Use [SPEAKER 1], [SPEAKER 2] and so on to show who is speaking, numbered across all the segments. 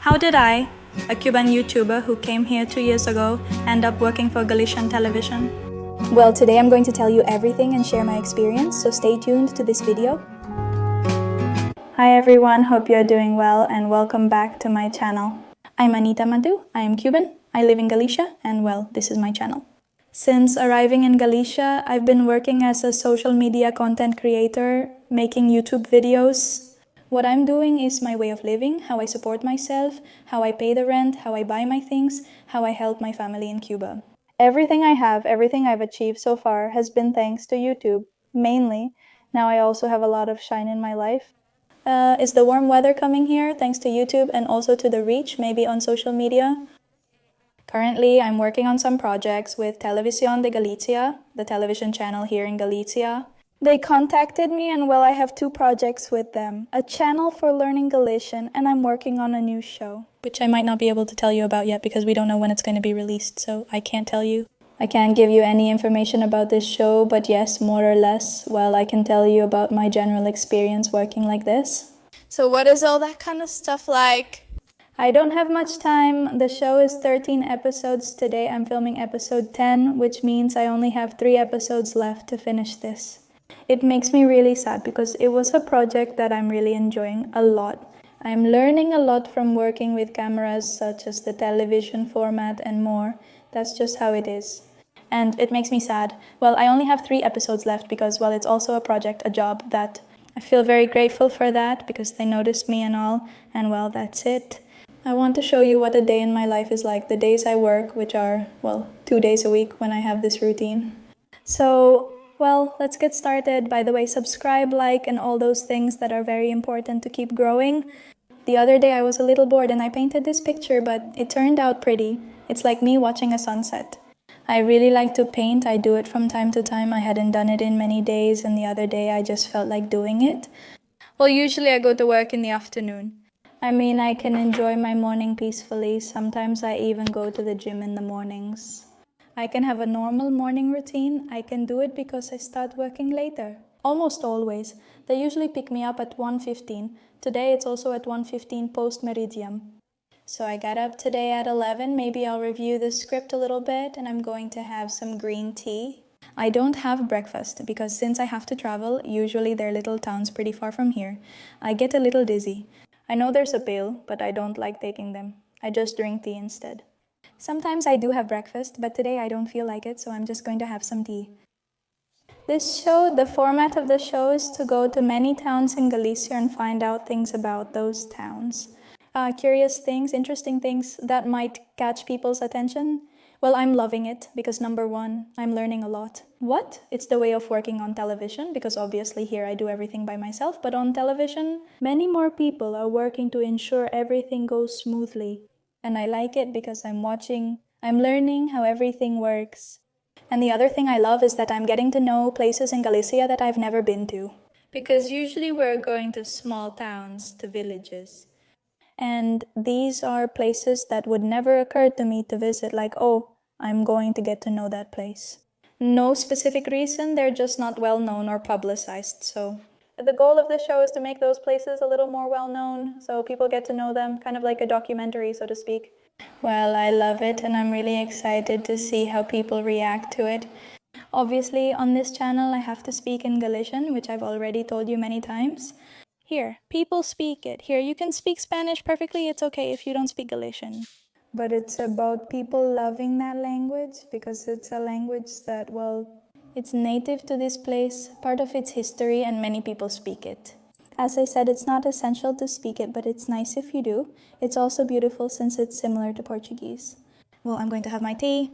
[SPEAKER 1] How did I, a Cuban YouTuber who came here 2 years ago, end up working for Galician Television?
[SPEAKER 2] Well, today I'm going to tell you everything and share my experience, so stay tuned to this video.
[SPEAKER 1] Hi everyone, hope you're doing well and welcome back to my channel. I'm Anita Madu, I am Cuban, I live in Galicia, and well, this is my channel. Since arriving in Galicia, I've been working as a social media content creator, making YouTube videos. What I'm doing is my way of living, how I support myself, how I pay the rent, how I buy my things, how I help my family in Cuba. Everything I have, everything I've achieved so far has been thanks to YouTube, mainly. Now I also have a lot of shine in my life. Is the warm weather coming here thanks to YouTube and also to the reach, maybe on social media? Currently, I'm working on some projects with Televisión de Galicia, the television channel here in Galicia. They contacted me and well, I have 2 projects with them. A channel for learning Galician, and I'm working on a new show, which I might not be able to tell you about yet because we don't know when it's going to be released, so I can't tell you. I can't give you any information about this show, but yes, more or less, well, I can tell you about my general experience working like this. So what is all that kind of stuff like? I don't have much time. The show is 13 episodes. Today I'm filming episode 10, which means I only have 3 episodes left to finish this. It makes me really sad because it was a project that I'm really enjoying a lot. I'm learning a lot from working with cameras such as the television format and more. That's just how it is. And it makes me sad. Well, I only have 3 episodes left because, well, it's also a project, a job that I feel very grateful for that because they noticed me and all. And well, that's it. I want to show you what a day in my life is like. The days I work, which are, well, 2 days a week when I have this routine. So, well, let's get started. By the way, subscribe, like, and all those things that are very important to keep growing. The other day I was a little bored and I painted this picture, but it turned out pretty. It's like me watching a sunset. I really like to paint. I do it from time to time. I hadn't done it in many days, and the other day I just felt like doing it. Well, usually I go to work in the afternoon. I mean, I can enjoy my morning peacefully. Sometimes I even go to the gym in the mornings. I can have a normal morning routine. I can do it because I start working later. Almost always. They usually pick me up at 1:15. Today it's also at 1:15 post-meridium. So I got up today at 11. Maybe I'll review the script a little bit and I'm going to have some green tea. I don't have breakfast because since I have to travel, usually they're little towns pretty far from here, I get a little dizzy. I know there's a pill, but I don't like taking them. I just drink tea instead. Sometimes I do have breakfast, but today I don't feel like it, so I'm just going to have some tea. This show, the format of the show is to go to many towns in Galicia and find out things about those towns. Curious things, interesting things that might catch people's attention. Well, I'm loving it because number 1, I'm learning a lot. What? It's the way of working on television because obviously here I do everything by myself, but on television, many more people are working to ensure everything goes smoothly. And I like it because I'm learning how everything works. And the other thing I love is that I'm getting to know places in Galicia that I've never been to. Because usually we're going to small towns, to villages. And these are places that would never occur to me to visit, like, oh, I'm going to get to know that place. No specific reason, they're just not well known or publicized, so. The goal of the show is to make those places a little more well known, so people get to know them, kind of like a documentary, so to speak. Well, I love it, and I'm really excited to see how people react to it. Obviously, on this channel, I have to speak in Galician, which I've already told you many times. Here, people speak it. Here, you can speak Spanish perfectly. It's okay if you don't speak Galician. But it's about people loving that language because it's a language that, well, it's native to this place, part of its history, and many people speak it. As I said, it's not essential to speak it, but it's nice if you do. It's also beautiful since it's similar to Portuguese. Well, I'm going to have my tea.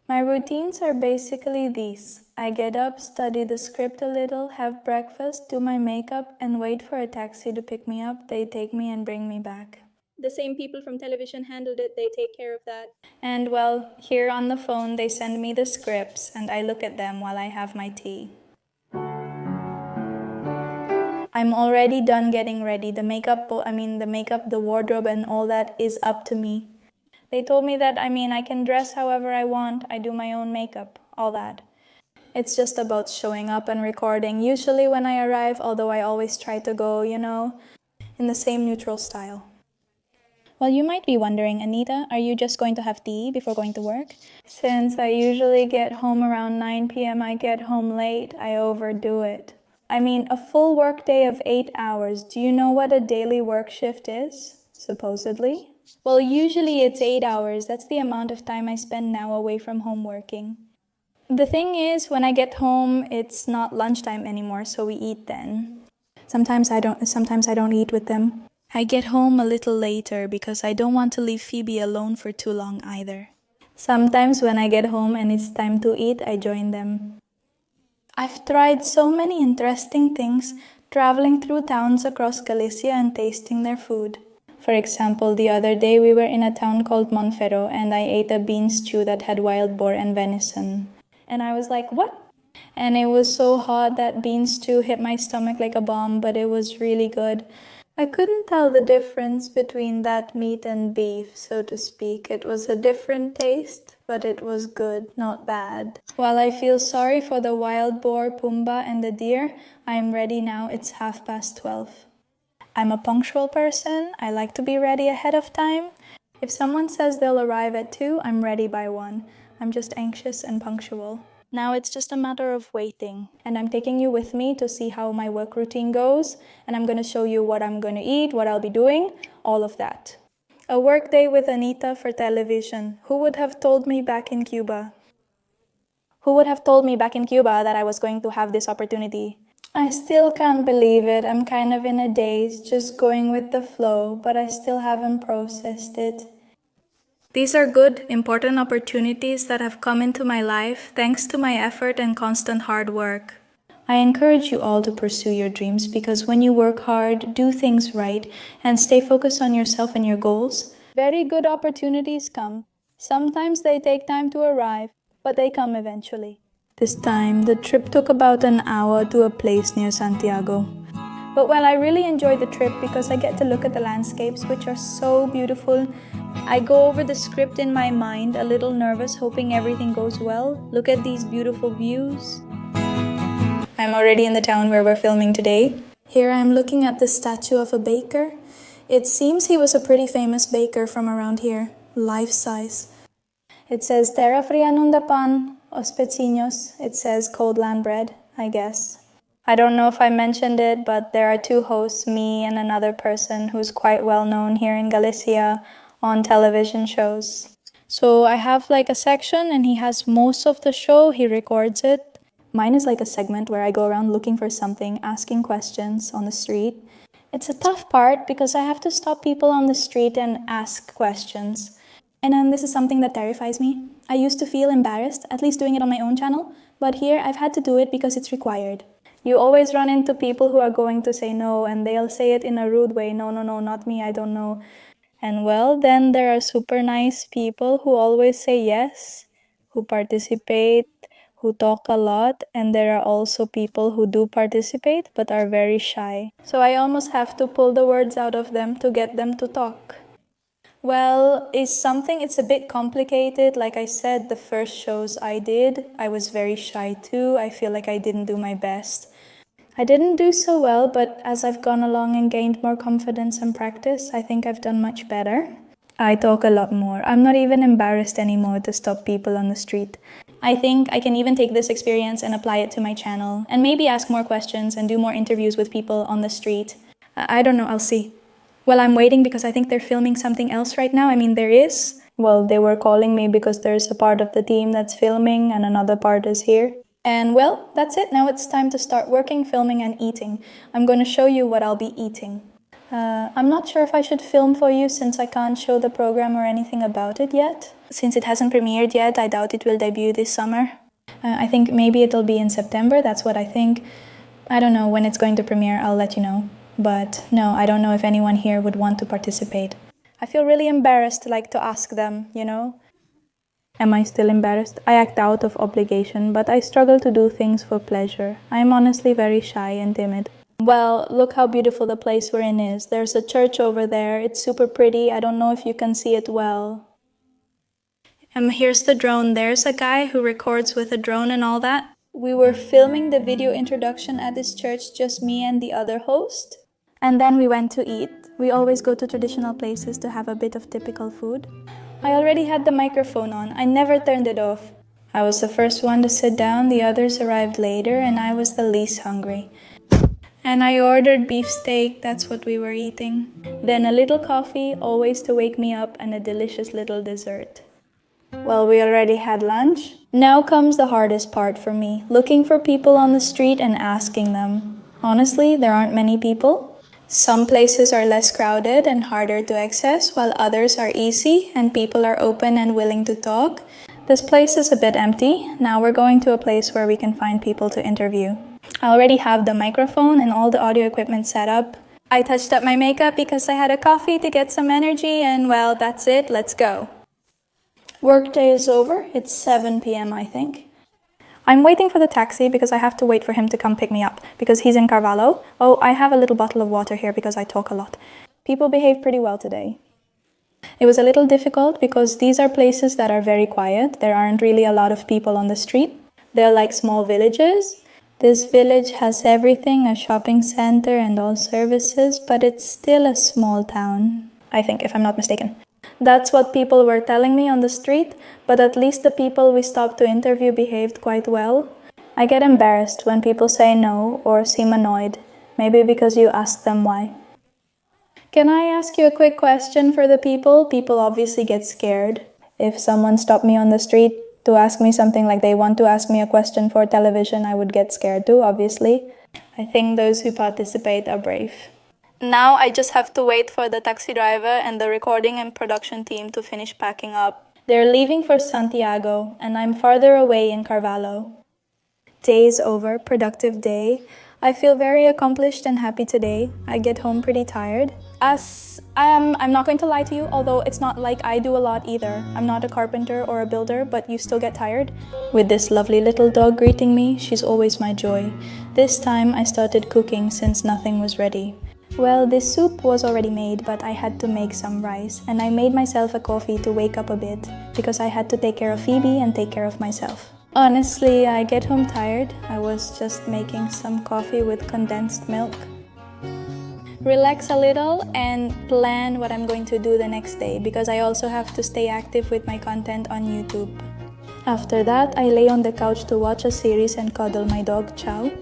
[SPEAKER 1] My routines are basically these. I get up, study the script a little, have breakfast, do my makeup, and wait for a taxi to pick me up. They take me and bring me back. The same people from television handled it, they take care of that. And well, here on the phone, they send me the scripts, and I look at them while I have my tea. I'm already done getting ready. The makeup, the wardrobe, and all that is up to me. They told me that, I can dress however I want. I do my own makeup, all that. It's just about showing up and recording. Usually when I arrive, although I always try to go, in the same neutral style. Well, you might be wondering, Anita, are you just going to have tea before going to work? Since I usually get home around 9 p.m., I get home late. I overdo it. I mean, a full workday of 8 hours. Do you know what a daily work shift is? Supposedly. Well, usually it's 8 hours. That's the amount of time I spend now away from home working. The thing is, when I get home, it's not lunchtime anymore, so we eat then. Sometimes I don't eat with them. I get home a little later because I don't want to leave Phoebe alone for too long either. Sometimes when I get home and it's time to eat, I join them. I've tried so many interesting things, traveling through towns across Galicia and tasting their food. For example, the other day we were in a town called Monferro and I ate a bean stew that had wild boar and venison. And I was like, what? And it was so hot that bean stew hit my stomach like a bomb, but it was really good. I couldn't tell the difference between that meat and beef, so to speak. It was a different taste, but it was good, not bad. While I feel sorry for the wild boar, Pumbaa, and the deer, I am ready now. It's 12:30. I'm a punctual person. I like to be ready ahead of time. If someone says they'll arrive at 2, I'm ready by 1. I'm just anxious and punctual. Now it's just a matter of waiting, and I'm taking you with me to see how my work routine goes, and I'm going to show you what I'm going to eat, what I'll be doing, all of that. A work day with Anita for television. Who would have told me back in Cuba? Who would have told me back in Cuba that I was going to have this opportunity? I still can't believe it. I'm kind of in a daze, just going with the flow, but I still haven't processed it. These are good, important opportunities that have come into my life thanks to my effort and constant hard work. I encourage you all to pursue your dreams because when you work hard, do things right, and stay focused on yourself and your goals, very good opportunities come. Sometimes they take time to arrive, but they come eventually. This time, the trip took about an hour to a place near Santiago. But well, I really enjoy the trip because I get to look at the landscapes, which are so beautiful. I go over the script in my mind, a little nervous, hoping everything goes well. Look at these beautiful views. I'm already in the town where we're filming today. Here I'm looking at the statue of a baker. It seems he was a pretty famous baker from around here, life-size. It says terra fria nunda pan, os peciños. It says cold land bread, I guess. I don't know if I mentioned it, but there are 2 hosts, me and another person who's quite well known here in Galicia on television shows. So I have like a section and he has most of the show, he records it. Mine is like a segment where I go around looking for something, asking questions on the street. It's a tough part because I have to stop people on the street and ask questions. And then this is something that terrifies me. I used to feel embarrassed, at least doing it on my own channel, but here I've had to do it because it's required. You always run into people who are going to say no, and they'll say it in a rude way. No, not me, I don't know. And well, then there are super nice people who always say yes, who participate, who talk a lot, and there are also people who do participate but are very shy. So I almost have to pull the words out of them to get them to talk. Well, it's a bit complicated. Like I said, the first shows I did, I was very shy too. I feel like I didn't do my best. I didn't do so well, but as I've gone along and gained more confidence and practice, I think I've done much better. I talk a lot more. I'm not even embarrassed anymore to stop people on the street. I think I can even take this experience and apply it to my channel, and maybe ask more questions and do more interviews with people on the street. I don't know, I'll see. Well, I'm waiting because I think they're filming something else right now. I mean, there is. Well, they were calling me because there's a part of the team that's filming and another part is here. And well, that's it. Now it's time to start working, filming, and eating. I'm going to show you what I'll be eating. I'm not sure if I should film for you since I can't show the program or anything about it yet. Since it hasn't premiered yet, I doubt it will debut this summer. I think maybe it'll be in September, that's what I think. I don't know when it's going to premiere, I'll let you know. But no, I don't know if anyone here would want to participate. I feel really embarrassed to ask them, you know? Am I still embarrassed? I act out of obligation, but I struggle to do things for pleasure. I am honestly very shy and timid. Well, look how beautiful the place we're in is. There's a church over there. It's super pretty. I don't know if you can see it well. Here's the drone. There's a guy who records with a drone and all that. We were filming the video introduction at this church, just me and the other host. And then we went to eat. We always go to traditional places to have a bit of typical food. I already had the microphone on. I never turned it off. I was the first one to sit down, the others arrived later, and I was the least hungry. And I ordered beef steak, that's what we were eating. Then a little coffee, always to wake me up, and a delicious little dessert. Well, we already had lunch. Now comes the hardest part for me, looking for people on the street and asking them. Honestly, there aren't many people. Some places are less crowded and harder to access, while others are easy and people are open and willing to talk. This place is a bit empty. Now we're going to a place where we can find people to interview. I already have the microphone and all the audio equipment set up. I touched up my makeup because I had a coffee to get some energy, and well, that's it, let's go. Workday is over. It's 7 p.m. I think. I'm waiting for the taxi because I have to wait for him to come pick me up because he's in Carvalho. Oh, I have a little bottle of water here because I talk a lot. People behave pretty well today. It was a little difficult because these are places that are very quiet. There aren't really a lot of people on the street. They're like small villages. This village has everything, a shopping center and all services, but it's still a small town, I think, if I'm not mistaken. That's what people were telling me on the street, but at least the people we stopped to interview behaved quite well. I get embarrassed when people say no or seem annoyed, maybe because you ask them why. Can I ask you a quick question for the people? People obviously get scared. If someone stopped me on the street to ask me something like they want to ask me a question for television, I would get scared too, obviously. I think those who participate are brave. Now I just have to wait for the taxi driver and the recording and production team to finish packing up. They're leaving for Santiago, and I'm farther away in Carvalho. Day is over, productive day. I feel very accomplished and happy today. I get home pretty tired. I'm not going to lie to you, although it's not like I do a lot either. I'm not a carpenter or a builder, but you still get tired. With this lovely little dog greeting me, she's always my joy. This time I started cooking since nothing was ready. Well, this soup was already made, but I had to make some rice, and I made myself a coffee to wake up a bit, because I had to take care of Phoebe and take care of myself. Honestly, I get home tired. I was just making some coffee with condensed milk. Relax a little and plan what I'm going to do the next day, because I also have to stay active with my content on YouTube. After that, I lay on the couch to watch a series and cuddle my dog, Chow.